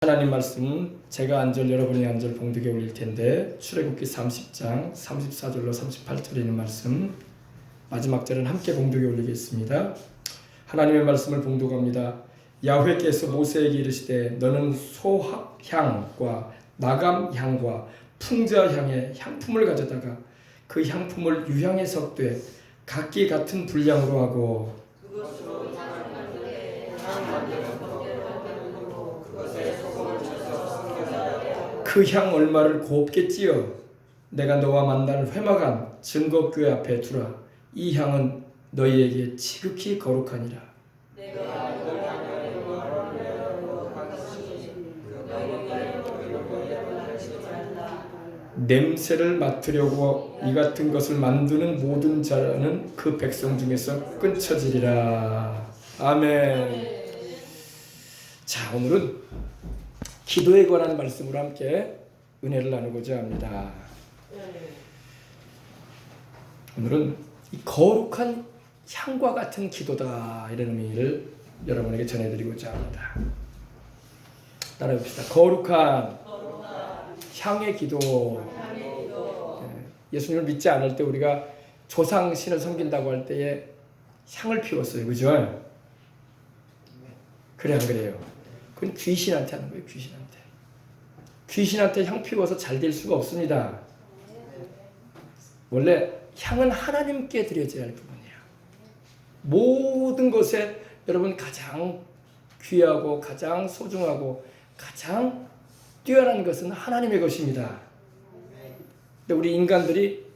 하나님 말씀은 제가 안절 여러분의 안절 봉독에 올릴 텐데 출애굽기 30장 34절로 38절에 있는 말씀 마지막 절은 함께 봉독에 올리겠습니다. 하나님의 말씀을 봉독합니다. 야훼께서 모세에게 이르시되 너는 소향과 나감향과 풍자향의 향품을 가져다가 그 향품을 유향에 섞되 각기 같은 분량으로 하고 그 향 얼마를 곱게 찌어 내가 너와 만날 회막안 증거교회 앞에 두라. 이 향은 너희에게 지극히 거룩하니라. 냄새를 맡으려고 이 같은 것을 만드는 모든 자는 그 백성 중에서 끊쳐지리라. 아멘. 자, 오늘은 기도에 관한 말씀으로 함께 은혜를 나누고자 합니다. 오늘은 이 거룩한 향과 같은 기도다, 이런 의미를 여러분에게 전해드리고자 합니다. 따라해봅시다. 거룩한 향의 기도. 예수님을 믿지 않을 때 우리가 조상신을 섬긴다고 할 때에 향을 피웠어요. 그죠? 그래 안 그래요? 그건 귀신한테 하는 거예요. 귀신한테 향 피워서 잘 될 수가 없습니다. 원래 향은 하나님께 드려져야 할 부분이에요. 모든 것에 여러분 가장 귀하고 가장 소중하고 가장 뛰어난 것은 하나님의 것입니다. 근데 우리 인간들이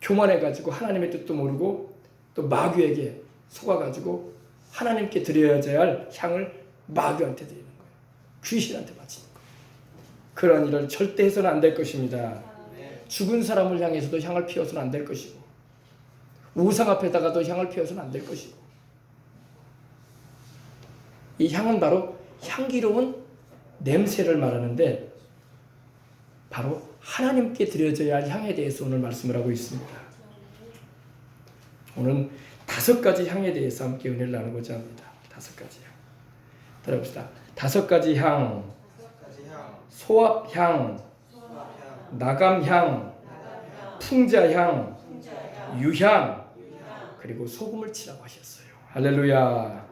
교만해가지고 하나님의 뜻도 모르고 또 마귀에게 속아가지고 하나님께 드려야 할 향을 마귀한테 드리는 거예요. 귀신한테 바치는 거예요. 그런 일을 절대 해서는 안 될 것입니다. 죽은 사람을 향해서도 향을 피워서는 안 될 것이고 우상 앞에다가도 향을 피워서는 안 될 것이고 이 향은 바로 향기로운 냄새를 말하는데 바로 하나님께 드려져야 할 향에 대해서 오늘 말씀을 하고 있습니다. 오늘은 5가지 향에 대해서 함께 은혜를 나누고자 합니다. 5가지 향. 들어봅시다. 5가지 향, 소합향, 나감향, 풍자향, 유향, 그리고 소금을 치라고 하셨어요. 할렐루야.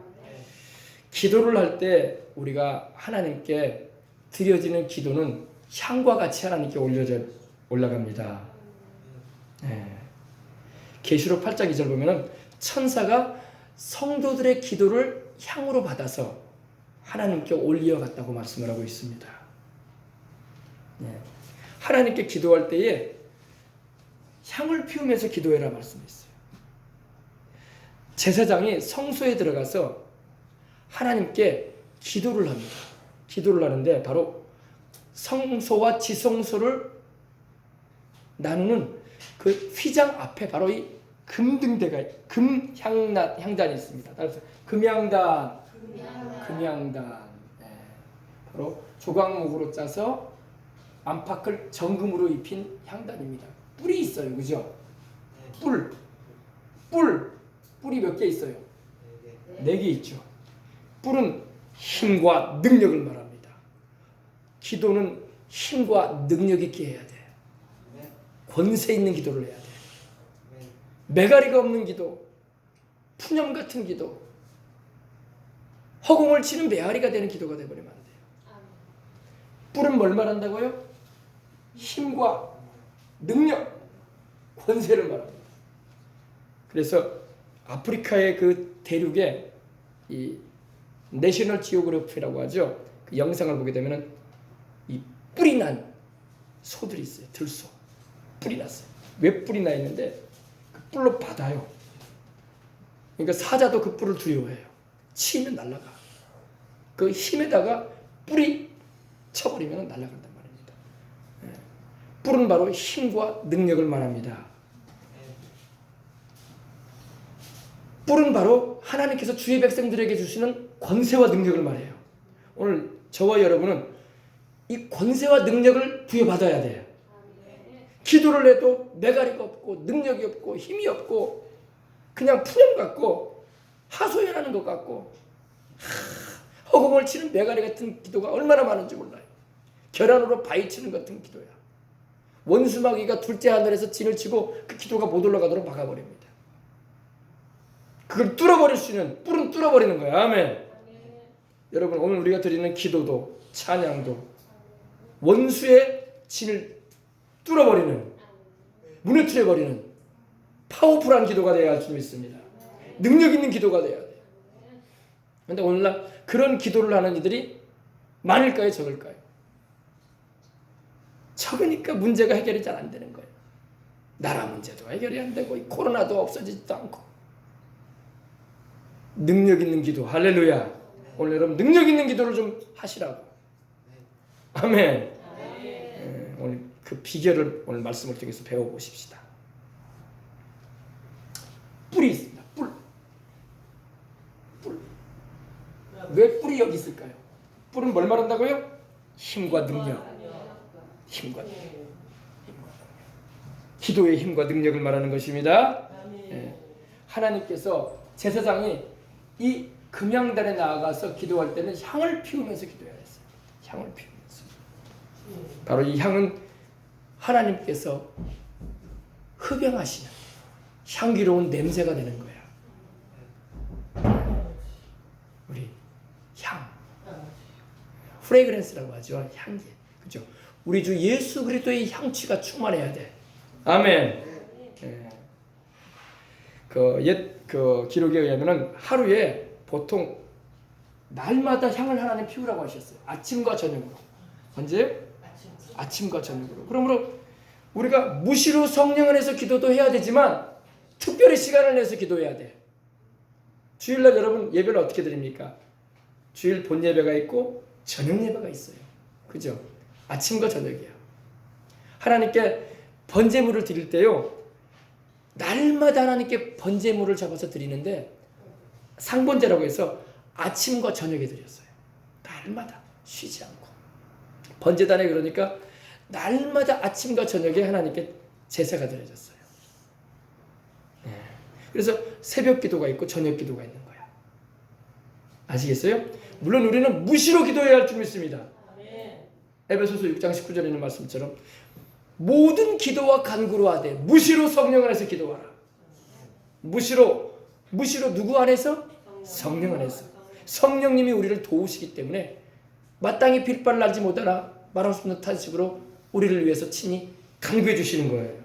기도를 할 때 우리가 하나님께 드려지는 기도는 향과 같이 하나님께 올라갑니다. 계시록 8장 2절 보면은 천사가 성도들의 기도를 향으로 받아서 하나님께 올려갔다고 말씀을 하고 있습니다. 하나님께 기도할 때에 향을 피우면서 기도해라 말씀했어요. 제사장이 성소에 들어가서 하나님께 기도를 합니다. 기도를 하는데 바로 성소와 지성소를 나누는 그 휘장 앞에 바로 이 금등대가 금향단이 있습니다. 따라서 금향단. 바로 조각목으로 짜서 안팎을 정금으로 입힌 향단입니다. 뿔이 있어요. 그죠? 뿔이 몇 개 있어요? 4개 있죠. 뿔은 힘과 능력을 말합니다. 기도는 힘과 능력 있게 해야 돼. 권세 있는 기도를 해야 돼. 매가리가 없는 기도, 푸념 같은 기도, 허공을 치는 메아리가 되는 기도가 되어버리면 안 돼요. 뿔은 뭘 말한다고요? 힘과 능력, 권세를 말합니다. 그래서 아프리카의 그 대륙에 이 내셔널 지오그래피라고 하죠. 그 영상을 보게 되면은 이 뿔이 난 소들이 있어요. 들소. 뿔이 났어요. 왜 뿔이 나 있는데 그 뿔로 받아요. 그러니까 사자도 그 뿔을 두려워해요. 치면 날아가. 그 힘에다가 뿔이 쳐버리면 날아간단 말입니다. 뿔은 바로 힘과 능력을 말합니다. 뿔은 바로 하나님께서 주의 백성들에게 주시는 권세와 능력을 말해요. 오늘 저와 여러분은 이 권세와 능력을 부여받아야 돼요. 기도를 해도 매가리가 없고 능력이 없고 힘이 없고 그냥 푸념 같고 하소연하는 것 같고 허공을 치는 매가리 같은 기도가 얼마나 많은지 몰라요. 계란으로 바위치는 같은 기도야. 원수마귀가 둘째 하늘에서 진을 치고 그 기도가 못 올라가도록 막아버립니다. 그걸 뚫어버릴 수 있는, 뿔은 뚫어버리는 거야. 아멘. 여러분, 오늘 우리가 드리는 기도도 찬양도 원수의 진을 뚫어버리는, 무너뜨려버리는 파워풀한 기도가 되어야 할 줄 믿습니다. 능력 있는 기도가 되어야 돼요. 그런데 오늘날 그런 기도를 하는 이들이 많을까요? 적을까요? 적으니까 문제가 해결이 잘 안 되는 거예요. 나라 문제도 해결이 안 되고 코로나도 없어지지도 않고. 능력 있는 기도, 할렐루야. 오늘 여러분 능력 있는 기도를 좀 하시라고. 아멘. 오늘 그 비결을 오늘 말씀을 통해서 배워보십시다. 뿔이 있습니다. 뿔. 왜 뿔이 여기 있을까요? 뿔은 뭘 말한다고요? 힘과 능력. 힘과 능력. 기도의 힘과 능력을 말하는 것입니다. 하나님께서 제사장이 이 금양단에 나아가서 기도할 때는 향을 피우면서 기도해야 했어요. 향을 피우면서. 바로 이 향은 하나님께서 흡양하시는 향기로운 냄새가 되는 거야. 우리 향, 프레그랜스라고 하죠. 향기, 그죠? 우리 주 예수 그리스도의 향취가 충만해야 돼. 아멘. 그 기록에 의하면은 하루에 보통 날마다 향을 하나님 피우라고 하셨어요. 아침과 저녁으로. 언제? 아침과 저녁으로. 그러므로 우리가 무시로 성령 안에서 기도도 해야 되지만 특별히 시간을 내서 기도해야 돼. 주일날 여러분 예배를 어떻게 드립니까? 주일 본 예배가 있고 저녁 예배가 있어요. 그죠? 아침과 저녁이야. 하나님께 번제물을 드릴 때요, 날마다 하나님께 번제물을 잡아서 드리는데 상번제라고 해서 아침과 저녁에 드렸어요. 날마다 쉬지 않고. 번제단에 그러니까 날마다 아침과 저녁에 하나님께 제사가 드려졌어요. 그래서 새벽 기도가 있고 저녁 기도가 있는 거야. 아시겠어요? 물론 우리는 무시로 기도해야 할 줄 믿습니다. 에베소서 6장 19절에 있는 말씀처럼 모든 기도와 간구로 하되 무시로 성령 안에서 기도하라. 무시로 누구 안에서? 성령 안에서. 성령님이 우리를 도우시기 때문에 마땅히 빌바를 알지 못하나 말할 수 없는 탄식으로 우리를 위해서 친히 간구해 주시는 거예요.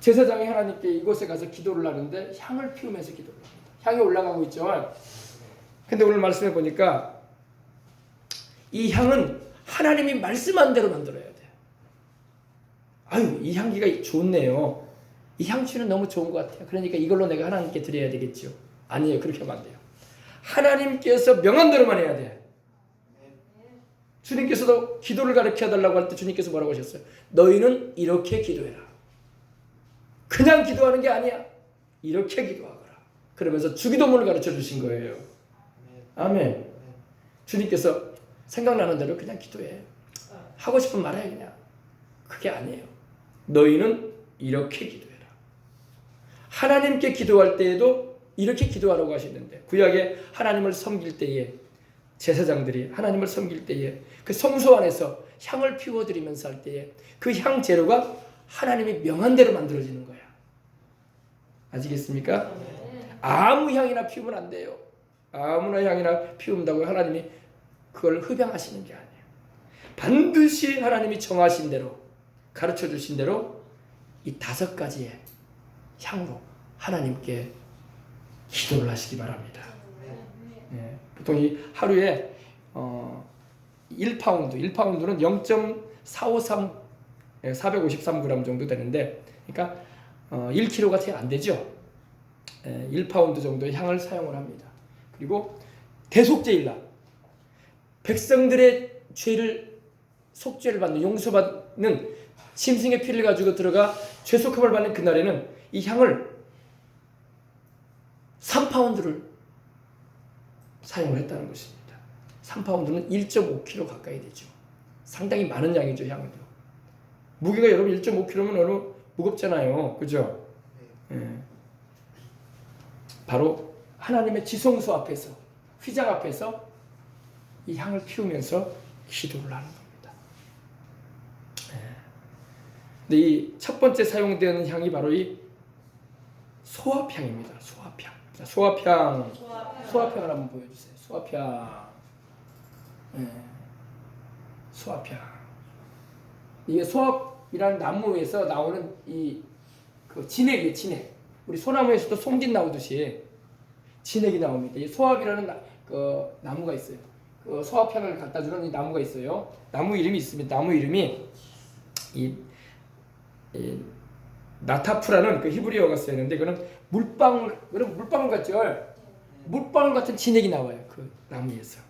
제사장이 하나님께 이곳에 가서 기도를 하는데 향을 피우면서 기도를 합니다. 향이 올라가고 있죠. 근데 오늘 말씀해 보니까 이 향은 하나님이 말씀한 대로 만들어야 돼요. 아유, 이 향기가 좋네요. 이 향취는 너무 좋은 것 같아요. 그러니까 이걸로 내가 하나님께 드려야 되겠죠. 아니에요. 그렇게 하면 안 돼요. 하나님께서 명한 대로만 해야 돼. 주님께서도 기도를 가르쳐 달라고 할 때 주님께서 뭐라고 하셨어요? 너희는 이렇게 기도해라. 그냥 기도하는 게 아니야. 이렇게 기도하거라. 그러면서 주기도문을 가르쳐 주신 거예요. 아멘. 주님께서 생각나는 대로 그냥 기도해. 하고 싶은 말 해 그냥. 그게 아니에요. 너희는 이렇게 기도해라. 하나님께 기도할 때에도 이렇게 기도하라고 하시는데, 구약에 하나님을 섬길 때에 제사장들이 하나님을 섬길 때에 그 성소 안에서 향을 피워드리면서 할 때에 그 향 재료가 하나님이 명한 대로 만들어지는 거야. 아시겠습니까? 아무 향이나 피우면 안 돼요. 아무나 향이나 피운다고 하나님이 그걸 흡양하시는 게 아니에요. 반드시 하나님이 정하신 대로, 가르쳐 주신 대로 이 5가지의 향으로 하나님께 기도를 하시기 바랍니다. 보통 이 하루에 1파운드는 0.453 453g 정도 되는데, 그러니까 1kg가 채 안 되죠. 1파운드 정도의 향을 사용을 합니다. 그리고 대속죄일날 백성들의 죄를 속죄를 받는, 용서받는 짐승의 피를 가지고 들어가 죄속함을 받는 그날에는 이 향을 3파운드를 사용을 했다는 것입니다. 3파운드는 1.5kg 가까이 되죠. 상당히 많은 양이죠, 향은요. 무게가 여러분 1.5kg면 너무 무겁잖아요. 그죠? 바로 하나님의 지성소 앞에서, 휘장 앞에서 이 향을 피우면서 기도를 하는 겁니다. 근데 이 첫 번째 사용되는 향이 바로 이 소합향입니다. 소합향. 자, 소합향을 한번 보여주세요. 소합향. 소합향. 이게 소합이라는 나무에서 나오는 그 진액이에요. 진액. 우리 소나무에서도 송진 나오듯이 진액이 나옵니다. 이 소합이라는 그 나무가 있어요. 그 소합향을 갖다 주는 이 나무가 있어요. 나무 이름이 있습니다. 나무 이름이 이 나타프라는 그 히브리어가 쓰였는데 그는 물방울 같죠? 물방울 같은 진액이 나와요. 그 나무에서.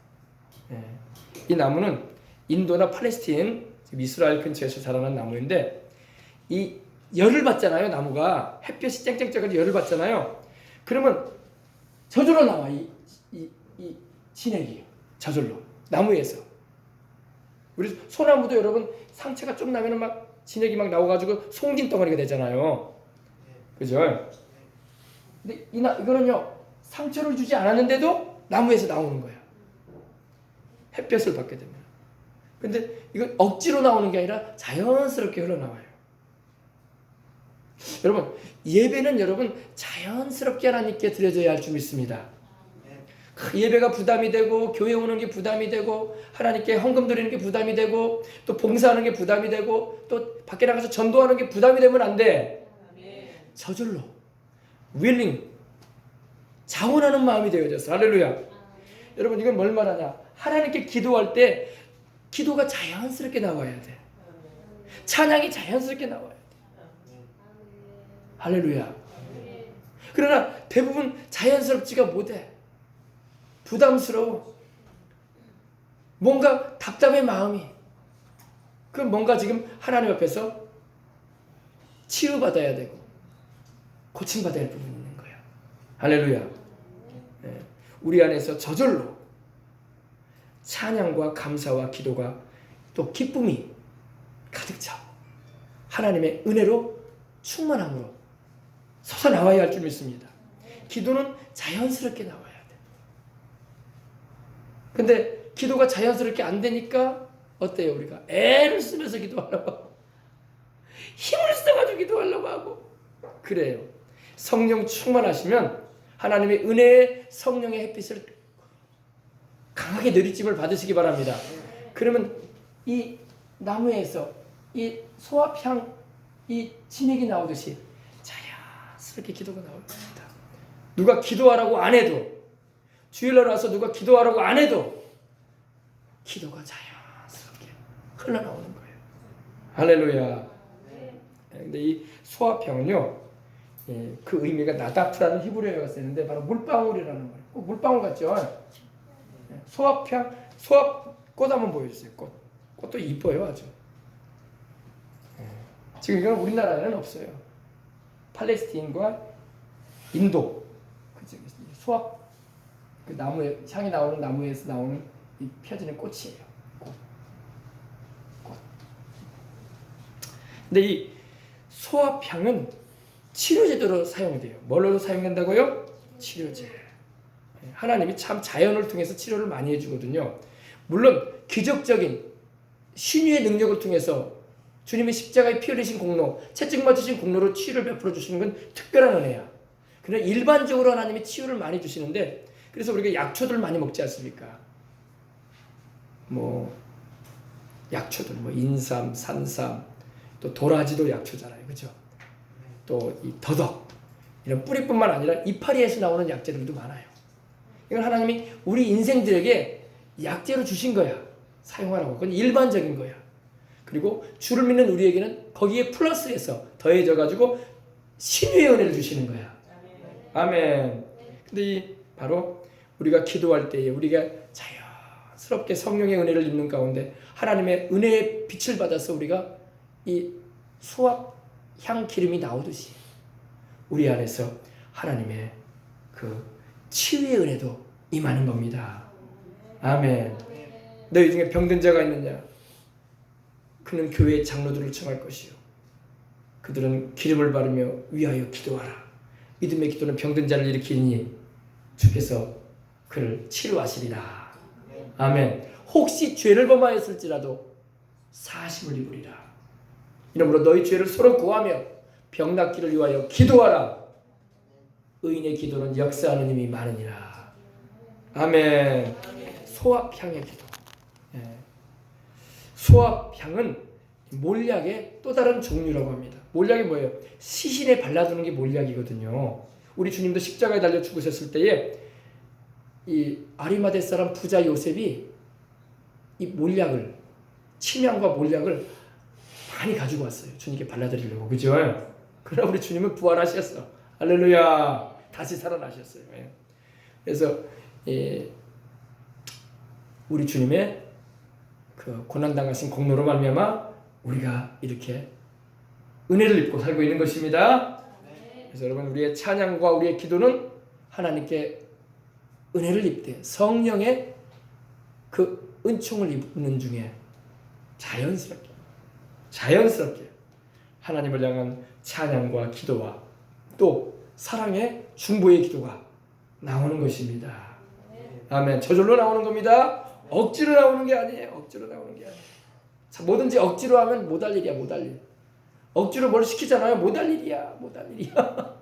이 나무는 인도나 팔레스틴, 이스라엘 근처에서 자라는 나무인데 이 열을 받잖아요. 나무가 햇볕이 쨍쨍 쪄가지고 열을 받잖아요. 그러면 저절로 나와 이 진액이 저절로 나무에서. 우리 소나무도 여러분 상처가 좀 나면은 막 진액이 막 나와가지고 송진 덩어리가 되잖아요. 그죠? 근데 이거는요 상처를 주지 않았는데도 나무에서 나오는 거예요. 햇볕을 받게 되면. 근데 이건 억지로 나오는 게 아니라 자연스럽게 흘러나와요. 여러분 예배는 여러분 자연스럽게 하나님께 드려져야 할 줄 믿습니다. 예배가 부담이 되고 교회 오는 게 부담이 되고 하나님께 헌금 드리는 게 부담이 되고 또 봉사하는 게 부담이 되고 또 밖에 나가서 전도하는 게 부담이 되면 안 돼. 저절로 willing 자원하는 마음이 되어져서 할렐루야. 여러분 이건 뭘 말하냐? 하나님께 기도할 때 기도가 자연스럽게 나와야 돼. 찬양이 자연스럽게 나와야 돼. 할렐루야. 그러나 대부분 자연스럽지가 못해. 부담스러워. 뭔가 답답해 마음이. 그럼 뭔가 지금 하나님 앞에서 치유받아야 되고 고침받아야 할 부분이 있는 거야. 할렐루야. 우리 안에서 저절로 찬양과 감사와 기도가 또 기쁨이 가득 차 하나님의 은혜로 충만함으로 솟아나와야 할 줄 믿습니다. 기도는 자연스럽게 나와야 돼. 근데 기도가 자연스럽게 안 되니까 어때요? 우리가 애를 쓰면서 기도하려고 하고 힘을 써가지고 기도하려고 하고 그래요. 성령 충만하시면 하나님의 은혜의 성령의 햇빛을 강하게 내리찜을 받으시기 바랍니다. 그러면 이 나무에서 이 소합향 이 진액이 나오듯이 자연스럽게 기도가 나올 겁니다. 누가 기도하라고 안 해도 주일날 와서 누가 기도하라고 안 해도 기도가 자연스럽게 흘러나오는 거예요. 할렐루야. 근데 이 소합향은요 그 의미가 나다프라는 히브리어가 쓰는데 바로 물방울이라는 거예요. 물방울 같죠? 소합향, 소합꽃 한번 보여주세요. 꽃도 이뻐요 아주. 지금 이건 우리나라에는 없어요. 팔레스틴과 인도 소합 그 나무에 향이 나오는 나무에서 나오는 이 펴지는 꽃이에요. 꽃. 근데 이 소합향은 치료제도로 사용돼요. 뭘로 사용된다고요? 치료제. 하나님이 참 자연을 통해서 치료를 많이 해주거든요. 물론 기적적인 신유의 능력을 통해서 주님의 십자가에 피 흘리신 공로, 채찍 맞으신 공로로 치유를 베풀어 주시는 건 특별한 은혜야. 그러나 일반적으로 하나님이 치유를 많이 주시는데 그래서 우리가 약초들 많이 먹지 않습니까? 약초들 인삼, 산삼, 또 도라지도 약초잖아요, 그렇죠? 또 이 더덕 이런 뿌리뿐만 아니라 이파리에서 나오는 약재들도 많아요. 이건 하나님이 우리 인생들에게 약재로 주신 거야. 사용하라고. 그건 일반적인 거야. 그리고 주를 믿는 우리에게는 거기에 플러스해서 더해져 가지고 신유의 은혜를 주시는 거야. 아멘. 근데 바로 우리가 기도할 때에 우리가 자연스럽게 성령의 은혜를 입는 가운데 하나님의 은혜의 빛을 받아서 우리가 이 수확향 기름이 나오듯이 우리 안에서 하나님의 그 치유의 은혜도 임하는 겁니다. 아멘. 너희 중에 병든 자가 있느냐? 그는 교회의 장로들을 청할 것이요. 그들은 기름을 바르며 위하여 기도하라. 믿음의 기도는 병든 자를 일으키니 주께서 그를 치료하시리라. 아멘. 혹시 죄를 범하였을지라도 사심을 입으리라. 이러므로 너희 죄를 서로 구하며 병 낫기를 위하여 기도하라. 의인의 기도는 역사하는 힘이 많으니라. 아멘. 소합향의 기도. 소합향은 몰약의 또 다른 종류라고 합니다. 몰약이 뭐예요? 시신에 발라두는 게 몰약이거든요. 우리 주님도 십자가에 달려 죽으셨을 때에 이 아리마대 사람 부자 요셉이 이 몰약을, 침향과 몰약을 많이 가지고 왔어요. 주님께 발라드리려고. 그죠? 그러나 우리 주님은 부활하셨어. 할렐루야. 다시 살아나셨어요. 그래서 우리 주님의 그 고난당하신 공로로 말미암아 우리가 이렇게 은혜를 입고 살고 있는 것입니다. 그래서 여러분, 우리의 찬양과 우리의 기도는 하나님께 은혜를 입되 성령의 그 은총을 입는 중에 자연스럽게 하나님을 향한 찬양과 기도와 또 사랑의 중보의 기도가 나오는 것입니다. 아멘. 저절로 나오는 겁니다. 억지로 나오는 게 아니에요. 억지로 나오는 게 아니에요. 자, 뭐든지 억지로 하면 못할 일이야. 못할 일. 억지로 뭘 시키잖아요. 못할 일이야. 못할 일이야.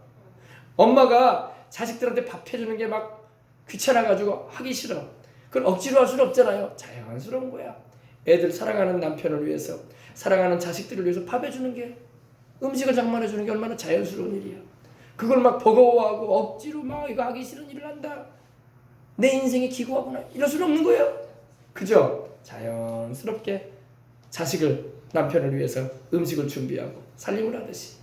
엄마가 자식들한테 밥 해주는 게 막 귀찮아가지고 하기 싫어. 그걸 억지로 할 수는 없잖아요. 자연스러운 거야. 애들 사랑하는 남편을 위해서, 사랑하는 자식들을 위해서 밥 해주는 게, 음식을 장만해주는 게 얼마나 자연스러운 일이야. 그걸 막 버거워하고 억지로 막 이거 하기 싫은 일을 한다. 내 인생이 기고하구나. 이럴 수는 없는 거예요. 그죠? 자연스럽게 자식을, 남편을 위해서 음식을 준비하고 살림을 하듯이.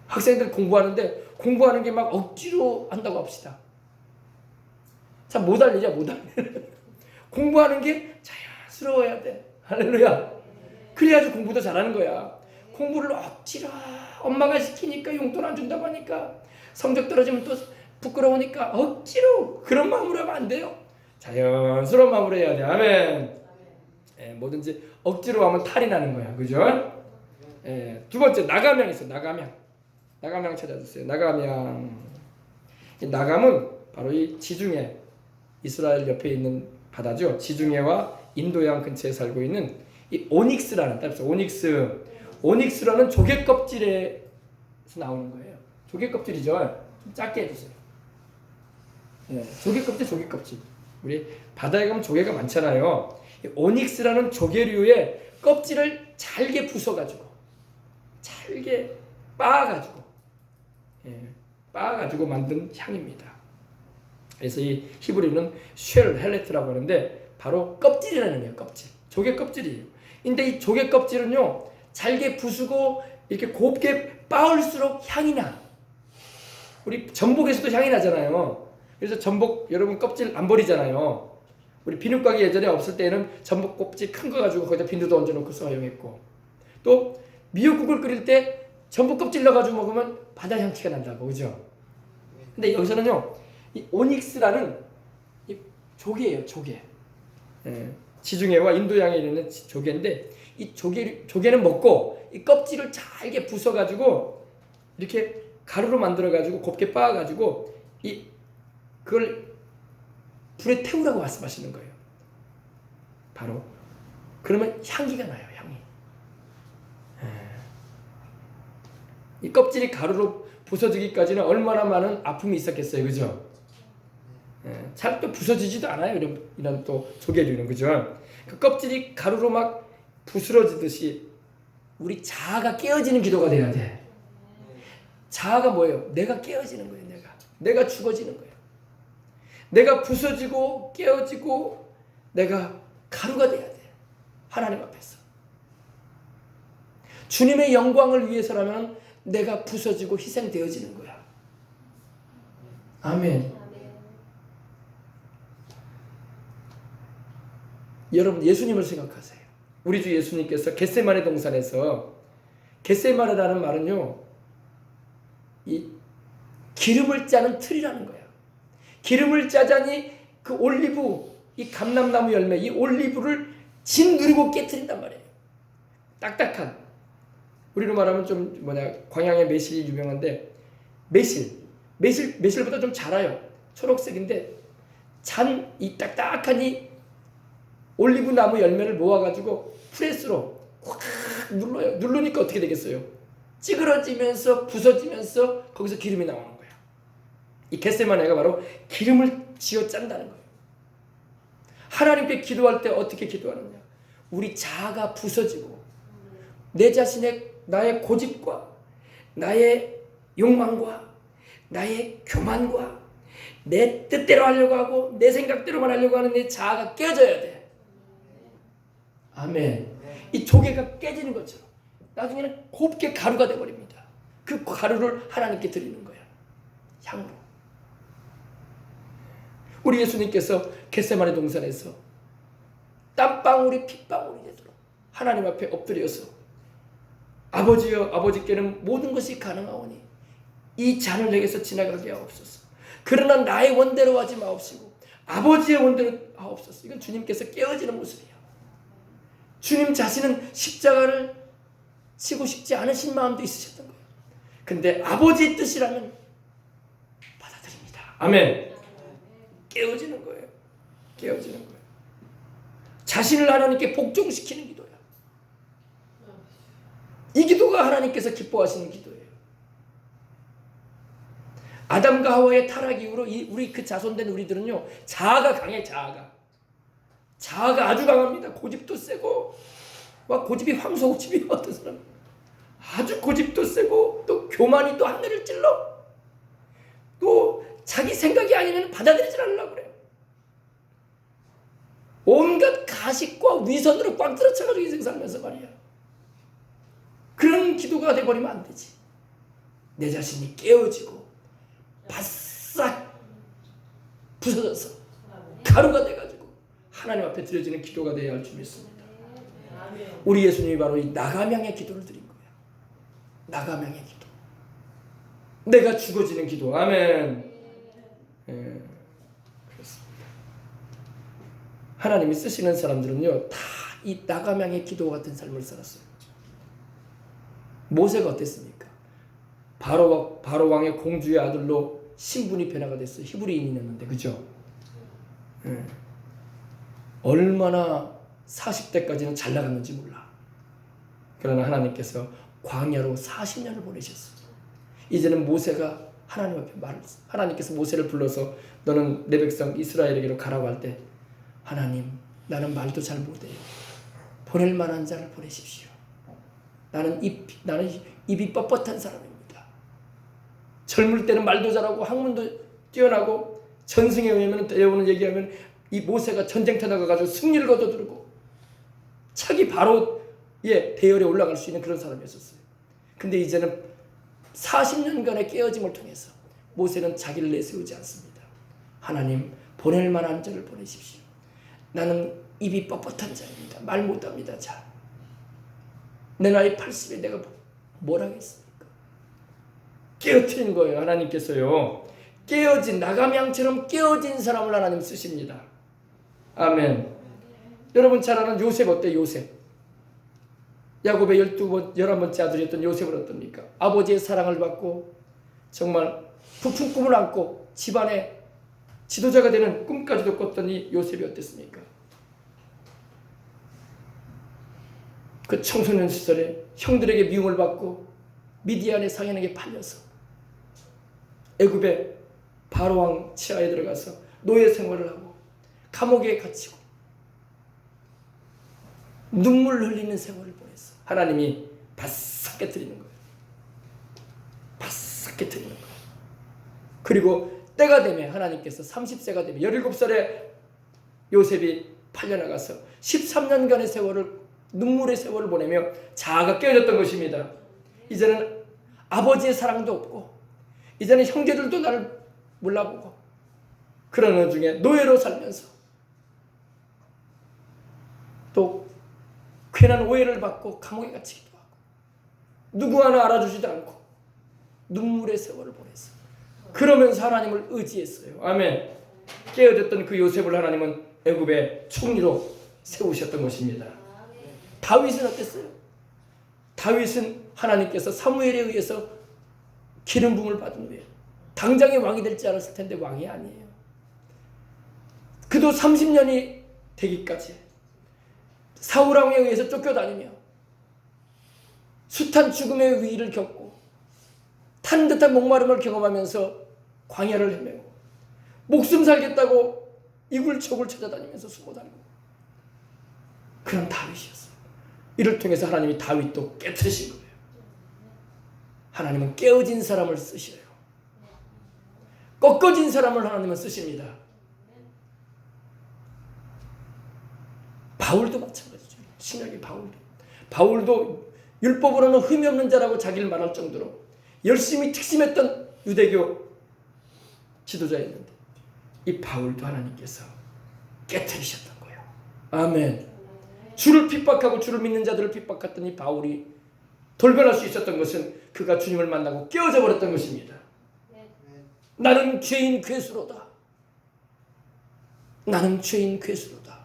학생들 공부하는데 공부하는 게 막 억지로 한다고 합시다. 참 못할 일이야. 못할 일. 공부하는 게 자연스러워야 돼. 할렐루야. 그래야지 공부도 잘하는 거야. 공부를 억지로 엄마가 시키니까 용돈 안 준다고 하니까 성적 떨어지면 또 부끄러우니까 억지로 그런 마음으로 하면 안 돼요. 자연스러운 마음으로 해야 돼. 아멘. 뭐든지 억지로 하면 탈이 나는 거야. 그죠? 두 번째, 나감향 있어요. 나감향 찾아주세요. 나감향. 나감은 바로 이 지중해, 이스라엘 옆에 있는 바다죠. 지중해와 인도양 근처에 살고 있는 이 오닉스라는 딸. 오닉스라는 조개 껍질에서 나오는 거예요. 조개 껍질이죠. 좀 작게 해주세요. 조개 껍질. 우리 바다에 가면 조개가 많잖아요. 오닉스라는 조개류의 껍질을 잘게 부숴가지고, 잘게 빻아가지고 만든 향입니다. 그래서 이 히브리는 쉘헬레트라고 하는데 바로 껍질이라는 거예요. 껍질. 조개 껍질이에요. 근데 이 조개 껍질은요, 잘게 부수고 이렇게 곱게 빻을수록 향이 나. 우리 전복에서도 향이 나잖아요. 그래서 전복 여러분 껍질 안 버리잖아요. 우리 비누가게 예전에 없을 때는 전복 껍질 큰 거 가지고 거기다 비누도 얹어놓고 사용했고, 또 미역국을 끓일 때 전복 껍질 넣어가지고 먹으면 바다 향기가 난다고. 그죠? 근데 여기서는요, 이 오닉스라는 이 조개예요. 조개. 지중해와 인도양에 있는 조개인데, 이 조개는 먹고 이 껍질을 잘게 부숴가지고 이렇게 가루로 만들어가지고 곱게 빻아가지고 그걸 불에 태우라고 말씀하시는 거예요. 바로 그러면 향기가 나요. 향이. 이 껍질이 가루로 부서지기까지는 얼마나 많은 아픔이 있었겠어요. 그죠? 잘 또 부서지지도 않아요. 이런 또 조개류는. 그죠? 그 껍질이 가루로 막 부스러지듯이 우리 자아가 깨어지는 기도가 돼야 돼. 자아가 뭐예요? 내가 깨어지는 거예요. 내가 죽어지는 거예요. 내가 부서지고 깨어지고 내가 가루가 돼야 돼. 하나님 앞에서. 주님의 영광을 위해서라면 내가 부서지고 희생되어지는 거야. 아멘. 여러분, 예수님을 생각하세요. 우리 주 예수님께서 겟세마네 동산에서, 겟세마네라는 말은요, 이 기름을 짜는 틀이라는 거야. 기름을 짜자니 그 올리브, 이 감람나무 열매, 이 올리브를 짓누르고 깨트린단 말이에요. 딱딱한. 우리로 말하면 좀 광양의 매실이 유명한데, 매실보다 좀 자라요. 초록색인데 이 딱딱한 이 올리브 나무 열매를 모아가지고 프레스로 확 눌러요. 누르니까 어떻게 되겠어요? 찌그러지면서 부서지면서 거기서 기름이 나오는 거야. 이 겟세마네가 바로 기름을 쥐어 짠다는 거예요. 하나님께 기도할 때 어떻게 기도하느냐? 우리 자아가 부서지고 내 자신의 나의 고집과 나의 욕망과 나의 교만과 내 뜻대로 하려고 하고 내 생각대로만 하려고 하는 내 자아가 깨져야 돼. 아멘. 이 조개가 깨지는 것처럼 나중에는 곱게 가루가 돼버립니다. 그 가루를 하나님께 드리는 거야. 향으로. 우리 예수님께서 겟세마네 동산에서 땀방울이 핏방울이 되도록 하나님 앞에 엎드려서 아버지여, 아버지께는 모든 것이 가능하오니 이 잔을 내게서 지나가게 하옵소서. 그러나 나의 원대로 하지 마옵시고 아버지의 원대로 하옵소서. 이건 주님께서 깨어지는 모습이에요. 주님 자신은 십자가를 지고 싶지 않으신 마음도 있으셨던 거예요. 근데 아버지의 뜻이라면 받아들입니다. 아멘. 깨어지는 거예요. 깨어지는 거예요. 자신을 하나님께 복종시키는 기도야. 이 기도가 하나님께서 기뻐하시는 기도예요. 아담과 하와의 타락 이후로 우리 그 자손된 우리들은요, 자아가 강해. 자아가 아주 강합니다. 고집도 세고, 막 고집이 황소고집이 어떤 사람 아주 고집도 세고, 또 교만이 또 하늘을 찔러, 또 자기 생각이 아니면 받아들이질 않으려고 그래요. 온갖 가식과 위선으로 꽉 들어차가지고 인생 살면서 말이야. 그런 기도가 돼버리면 안 되지. 내 자신이 깨어지고 바싹 부서져서 가루가 돼가지고 하나님 앞에 드려지는 기도가 되어야 할 줄 믿습니다. 우리 예수님이 바로 이 나가명의 기도를 드린 거예요. 나가명의 기도. 내가 죽어지는 기도. 아멘. 예, 그렇습니다. 하나님이 쓰시는 사람들은요, 다 이 나가명의 기도 같은 삶을 살았어요. 모세가 어땠습니까? 바로 왕의 공주의 아들로 신분이 변화가 됐어요. 히브리인이었는데, 그죠? 얼마나 40대까지는 잘 나갔는지 몰라. 그러나 하나님께서 광야로 40년을 보내셨어요. 이제는 모세가 하나님 앞에 하나님께서 모세를 불러서 너는 내 백성 이스라엘에게로 가라고 할 때, 하나님, 나는 말도 잘 못해요. 보낼 만한 자를 보내십시오. 나는 입이 뻣뻣한 사람입니다. 젊을 때는 말도 잘하고 학문도 뛰어나고 전승에 의하면 대원을 얘기하면 이 모세가 전쟁터 나가가지고 승리를 거둬들고 차기 바로 대열에 올라갈 수 있는 그런 사람이었어요. 근데 이제는 40년간의 깨어짐을 통해서 모세는 자기를 내세우지 않습니다. 하나님, 보낼 만한 자를 보내십시오. 나는 입이 뻣뻣한 자입니다. 말 못합니다. 자, 내 나이 80에 내가 뭘 하겠습니까? 깨어뜨린 거예요. 하나님께서요. 깨어진 나가명처럼 깨어진 사람을 하나님 쓰십니다. 아멘. 여러분 잘 아는 요셉 어때? 요셉. 야곱의 11번째 아들이었던 요셉은 어떻습니까? 아버지의 사랑을 받고 정말 부푼 꿈을 안고 집안의 지도자가 되는 꿈까지도 꿨던 이 요셉이 어땠습니까? 그 청소년 시절에 형들에게 미움을 받고 미디안의 상인에게 팔려서 애굽의 바로 왕 치하에 들어가서 노예 생활을 하고 감옥에 갇히고 눈물 흘리는 생활을 보냈어. 하나님이 바싹 깨트리는 거예요. 바싹 깨트리는 거예요. 그리고 때가 되면 하나님께서 30세가 되면 17살에 요셉이 팔려나가서 13년간의 세월을 눈물의 세월을 보내며 자아가 깨어졌던 것입니다. 이제는 아버지의 사랑도 없고 이제는 형제들도 나를 몰라보고 그런 어느 중에 노예로 살면서 또 괜한 오해를 받고 감옥에 갇히기도 하고 누구 하나 알아주지도 않고 눈물의 세월을 보냈어요. 그러면서 하나님을 의지했어요. 아멘. 깨어졌던 그 요셉을 하나님은 애굽의 총리로 세우셨던 것입니다. 다윗은 어땠어요? 다윗은 하나님께서 사무엘에 의해서 기름 부음을 받은 후에 당장에 왕이 될지 알았을 텐데 왕이 아니에요. 그도 30년이 되기까지 사울왕에 의해서 쫓겨다니며 숱한 죽음의 위기를 겪고 탄 듯한 목마름을 경험하면서 광야를 헤매고 목숨 살겠다고 이굴저굴 찾아다니면서 숨어 살고 그런 다윗이었어요. 이를 통해서 하나님이 다윗도 깨트리신 거예요. 하나님은 깨어진 사람을 쓰셔요. 꺾어진 사람을 하나님은 쓰십니다. 바울도 마찬가지죠. 신약의 바울도 율법으로는 흠이 없는 자라고 자기를 말할 정도로 열심히 특심했던 유대교 지도자였는데 이 바울도 하나님께서 깨트리셨던 거예요. 아멘. 주를 핍박하고 주를 믿는 자들을 핍박했던 이 바울이 돌변할 수 있었던 것은 그가 주님을 만나고 깨어져 버렸던 것입니다. 나는 죄인 괴수로다. 나는 죄인 괴수로다.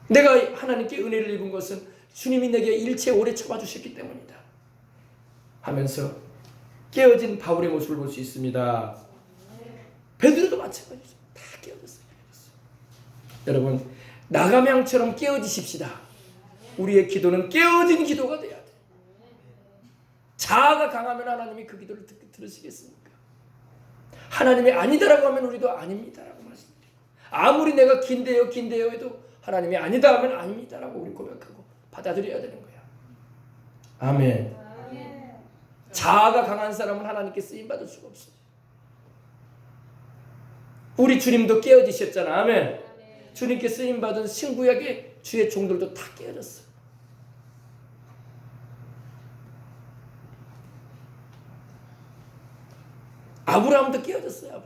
내가 하나님께 은혜를 입은 것은 주님이 내게 일체 오래 참아주셨기 때문이다 하면서 깨어진 바울의 모습을 볼 수 있습니다. 베드로도 마찬가지죠. 다 깨어졌어요. 여러분 나가명처럼 깨어지십시다. 우리의 기도는 깨어진 기도가 돼야 돼. 자아가 강하면 하나님이 그 기도를 들으시겠습니까? 하나님이 아니다라고 하면 우리도 아닙니다라고 말씀드리고 아무리 내가 긴데요 해도 하나님이 아니다 하면 아닙니다라고 우리 고백하고 받아들여야 되는 거야. 아멘. 자아가 강한 사람은 하나님께 쓰임받을 수가 없어요. 우리 주님도 깨어지셨잖아. 아멘. 주님께 쓰임받은 신구약의 주의 종들도 다 깨어졌어. 아브라함도 깨어졌어요.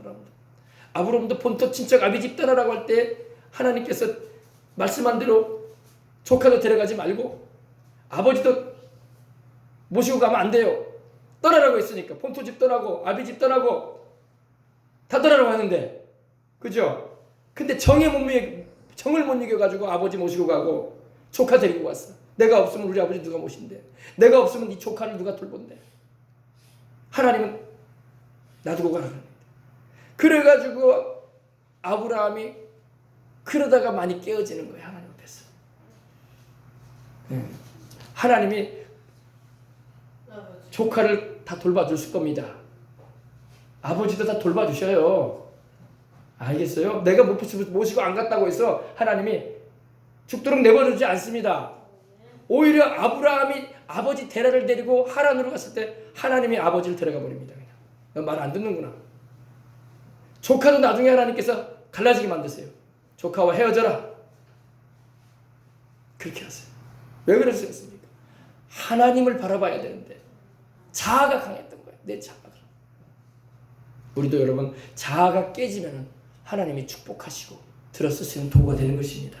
아브라함도 본토 친척 아비집 떠나라고 할 때 하나님께서 말씀한 대로 조카도 데려가지 말고 아버지도 모시고 가면 안 돼요. 떠나라고 했으니까 본토집 떠나고 아비집 떠나고 다 떠나라고 하는데 그죠? 근데 정을 못 이겨가지고 아버지 모시고 가고 조카 데리고 왔어. 내가 없으면 우리 아버지 누가 모신대? 내가 없으면 네 조카를 누가 돌본대? 하나님은 놔두고 가라. 그래가지고 아브라함이 그러다가 많이 깨어지는 거예요. 하나님 앞에서. 하나님이 조카를 다 돌봐줄 겁니다. 아버지도 다 돌봐주셔요. 알겠어요? 내가 모시고 안 갔다고 해서 하나님이 죽도록 내버려두지 않습니다. 오히려 아브라함이 아버지 데라를 데리고 하란으로 갔을 때 하나님이 아버지를 데려가 버립니다. 그냥 말 안 듣는구나. 조카도 나중에 하나님께서 갈라지게 만드세요. 조카와 헤어져라. 그렇게 하세요. 왜 그러셨습니까? 하나님을 바라봐야 되는데 자아가 강했던 거예요. 내 자아가. 우리도 여러분 자아가 깨지면 하나님이 축복하시고 들어쓰시는 도구가 되는 것입니다.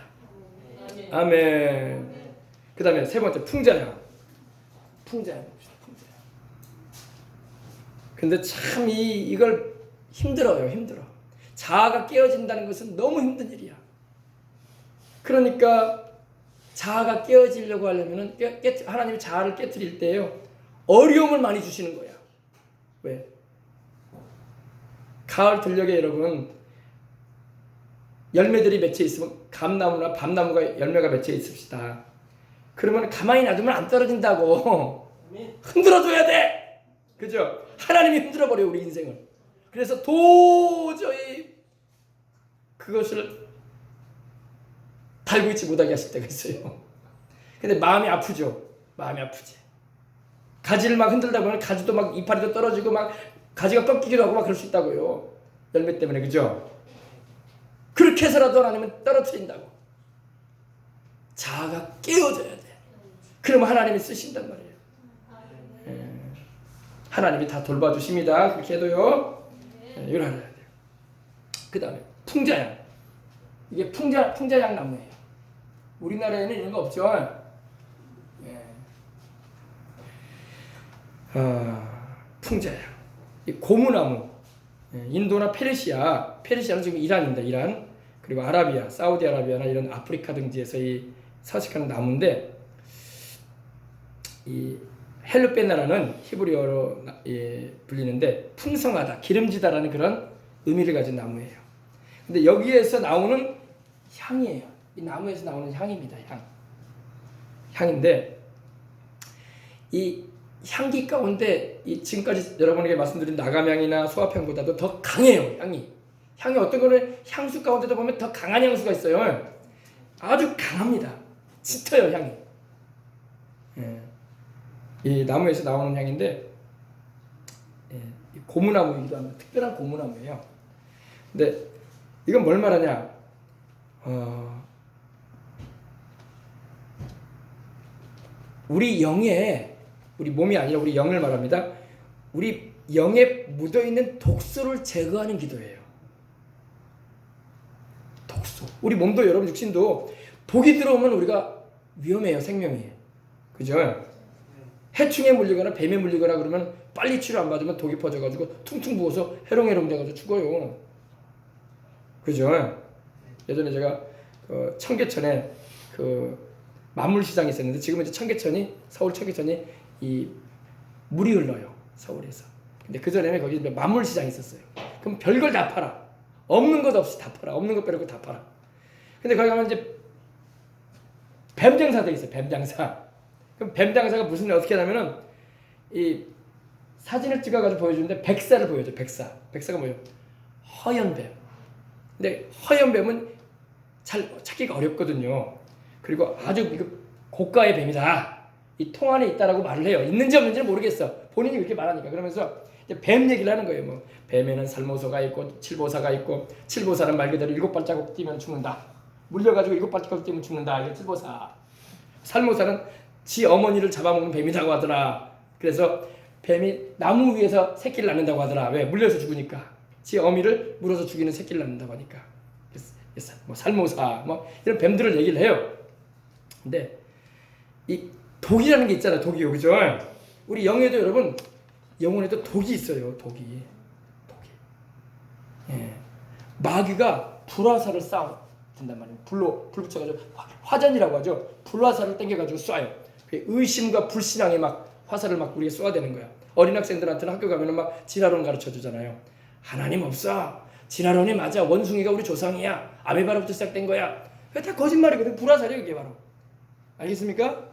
아멘. 그 다음에 세 번째 풍자야. 근데 참 이걸 힘들어. 자아가 깨어진다는 것은 너무 힘든 일이야. 그러니까 자아가 깨어지려고 하려면은 하나님이 자아를 깨트릴 때요 어려움을 많이 주시는 거야. 왜? 가을 들녘에 여러분 열매들이 맺혀 있으면 감나무나 밤나무가 열매가 맺혀 있읍시다. 그러면 가만히 놔두면 안 떨어진다고. 흔들어줘야 돼. 그죠? 하나님이 흔들어버려 우리 인생을. 그래서 도저히 그것을 달고 있지 못하게 하실 때가 있어요. 근데 마음이 아프죠. 마음이 아프지. 가지를 막 흔들다 보면 가지도 막 이파리도 떨어지고 막 가지가 꺾이기도 하고 막 그럴 수 있다고요. 열매 때문에. 그죠? 그렇게 해서라도 하나님은 떨어뜨린다고. 자아가 깨어져야 돼. 그러면 하나님이 쓰신단 말이에요. 하나님이 다 돌봐주십니다. 그렇게 해도요. 이걸 알아야 돼요. 그 다음에 풍자향. 이게 풍자향 나무예요. 우리나라에는 이런 거 없죠. 풍자향. 이 고무나무. 인도나 페르시아는 지금 이란입니다. 이란. 그리고 아라비아, 사우디아라비아나 이런 아프리카 등지에서 이 서식하는 나무인데 이 헬루베나라는 히브리어로 불리는데 풍성하다, 기름지다라는 그런 의미를 가진 나무예요. 근데 여기에서 나오는 향이에요. 이 나무에서 나오는 향입니다. 향인데 이 향기 가운데 이 지금까지 여러분에게 말씀드린 나감향이나 소합향보다도 더 강해요. 향이 어떤 거는 향수 가운데도 보면 더 강한 향수가 있어요. 아주 강합니다. 짙어요, 향이. 예. 이 나무에서 나오는 향인데 고무나무이기도 합니다. 특별한 고무나무예요. 근데 이건 뭘 말하냐? 우리 영에, 우리 몸이 아니라 우리 영을 말합니다. 우리 영에 묻어있는 독소를 제거하는 기도예요. 독소. 우리 몸도 여러분 육신도 독이 들어오면 우리가 위험해요. 생명이. 그죠? 해충에 물리거나 뱀에 물리거나 그러면 빨리 치료 안 받으면 독이 퍼져가지고 퉁퉁 부어서 해롱해롱 돼가지고 죽어요. 그죠? 예전에 제가 청계천에 만물시장이 있었는데 지금은 이제 청계천이, 서울 청계천이 이 물이 흘러요. 서울에서. 근데 그전에는 거기 만물시장이 있었어요. 그럼 별걸 다 팔아. 없는 것 없이 다 팔아. 없는 것 빼놓고 다 팔아. 근데 거기 가면 이제 뱀장사도 있어요. 뱀장사. 그럼 뱀장사가 무슨 일 어떻게 하냐면은 이 사진을 찍어가지고 보여주는데 백사를 보여줘. 백사가 뭐예요? 허연 뱀. 근데 허연 뱀은 잘 찾기가 어렵거든요. 그리고 아주 고가의 뱀이다. 이 통 안에 있다라고 말을 해요. 있는지 없는지는 모르겠어. 본인이 그렇게 말하니까. 그러면서 이제 뱀 얘기를 하는 거예요. 뭐 뱀에는 살모소가 있고 칠보사가 있고, 칠보사는 말 그대로 7발자국 뛰면 죽는다. 물려가지고 7발자국 뛰면 죽는다. 이게 칠보사. 살모사는 지 어머니를 잡아먹는 뱀이라고 하더라. 그래서 뱀이 나무 위에서 새끼를 낳는다고 하더라. 왜? 물려서 죽으니까. 지 어미를 물어서 죽이는 새끼를 낳는다고 하니까. 뭐 살모사 뭐 이런 뱀들을 얘기를 해요. 근데 이 독이라는 게 있잖아요. 독이요. 그죠? 우리 영에도 여러분, 영혼에도 독이 있어요. 독이. 예. 마귀가 불화살을 쏴든단 말이에요. 불 붙여가지고 화전이라고 하죠. 불화살을 땡겨가지고 쏴요. 의심과 불신앙에 막 화살을 막 우리가 쏘아대는 거야. 어린 학생들한테는 학교 가면은 막 진화론 가르쳐 주잖아요. 하나님 없어. 진화론이 맞아. 원숭이가 우리 조상이야. 아메바로부터 시작된 거야. 그게 다 거짓말이거든. 불화살이에요. 이게 바로. 알겠습니까?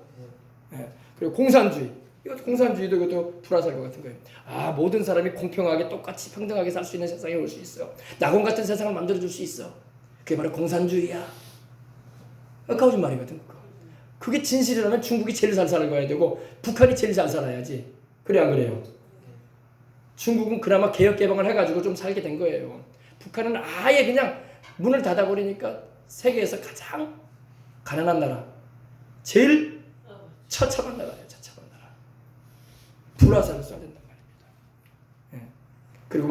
예. 그리고 공산주의. 이것도 공산주의도 이것도 불화살과 같은 거예요. 아, 모든 사람이 공평하게 똑같이 평등하게 살 수 있는 세상에 올 수 있어. 낙원 같은 세상을 만들어줄 수 있어. 그게 바로 공산주의야. 거짓말이거든. 그게 진실이라면 중국이 제일 잘 살아가야 되고 북한이 제일 잘 살아야지. 그래 안 그래요? 중국은 그나마 개혁 개방을 해가지고 좀 살게 된 거예요. 북한은 아예 그냥 문을 닫아버리니까 세계에서 가장 가난한 나라, 제일 처참한 나라예요. 처참한 나라. 불화살을 쏴야 된다.